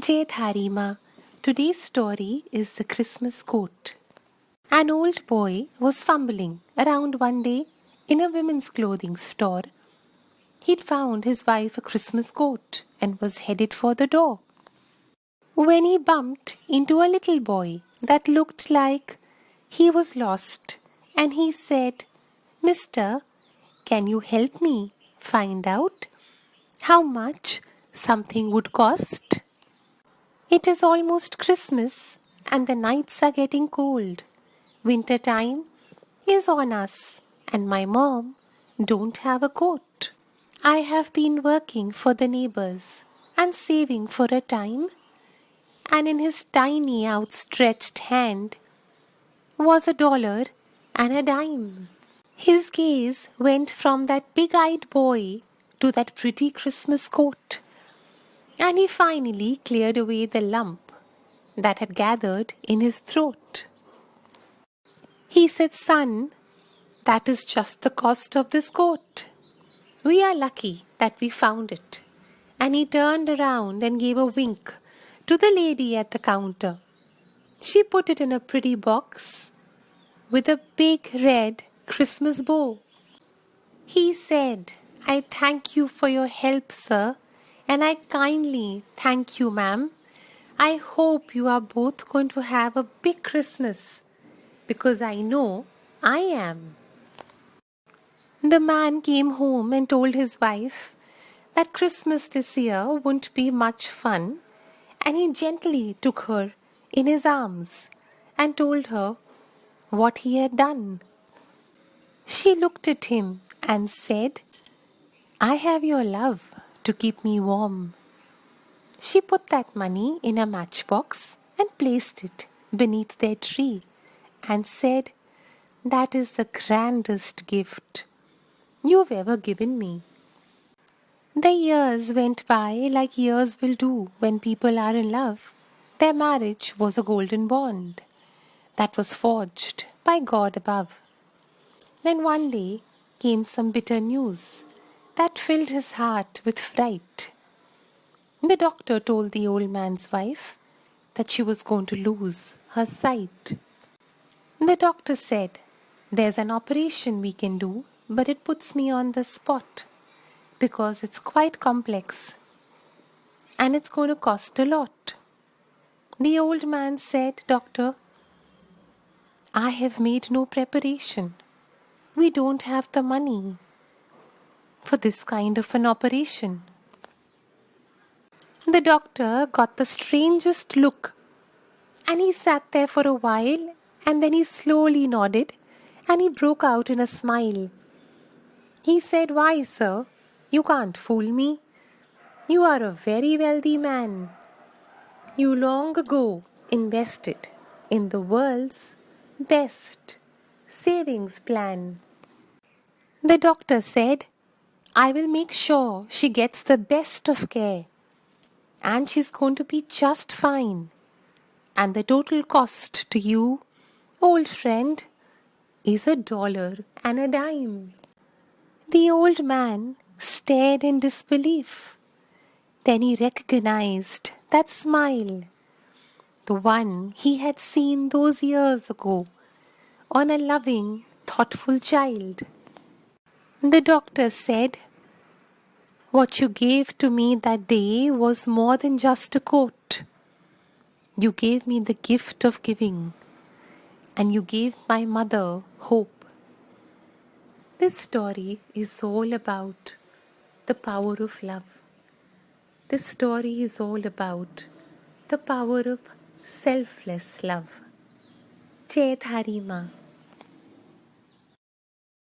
Jai Tharima. Today's story is the Christmas coat. An old boy was fumbling around one day in a women's clothing store. He'd found his wife a Christmas coat and was headed for the door, when he bumped into a little boy that looked like he was lost, and he said, "Mister, can you help me find out how much something would cost? It is almost Christmas and the nights are getting cold. Winter time is on us and my mom don't have a coat. I have been working for the neighbors and saving for a time, and in his tiny outstretched hand was $1 and a dime." His gaze went from that big-eyed boy to that pretty Christmas coat, and he finally cleared away the lump that had gathered in his throat. He said, "Son, that is just the cost of this coat. We are lucky that we found it." And he turned around and gave a wink to the lady at the counter. She put it in a pretty box with a big red Christmas bow. He said, "I thank you for your help, sir, and I kindly thank you, ma'am. I hope you are both going to have a big Christmas, because I know I am." The man came home and told his wife that Christmas this year wouldn't be much fun, and he gently took her in his arms and told her what he had done. She looked at him and said, "I have your love to keep me warm." She put that money in a matchbox and placed it beneath their tree and said, "That is the grandest gift you've ever given me." The years went by like years will do when people are in love. Their marriage was a golden bond that was forged by God above. Then one day came some bitter news that filled his heart with fright. The doctor told the old man's wife that she was going to lose her sight. The doctor said, "There's an operation we can do, but it puts me on the spot because it's quite complex and it's going to cost a lot." The old man said, "Doctor, I have made no preparation. We don't have the money for this kind of an operation." The doctor got the strangest look, and he sat there for a while, and then he slowly nodded and he broke out in a smile. He said, "Why, sir, you can't fool me. You are a very wealthy man. You long ago invested in the world's best savings plan." The doctor said, "I will make sure she gets the best of care, and she's going to be just fine. And the total cost to you, old friend, is $1 and a dime." The old man stared in disbelief. Then he recognized that smile, the one he had seen those years ago on a loving, thoughtful child. The doctor said, "What you gave to me that day was more than just a coat. You gave me the gift of giving, and you gave my mother hope." This story is all about the power of love. This story is all about the power of selfless love. Jai Tharima.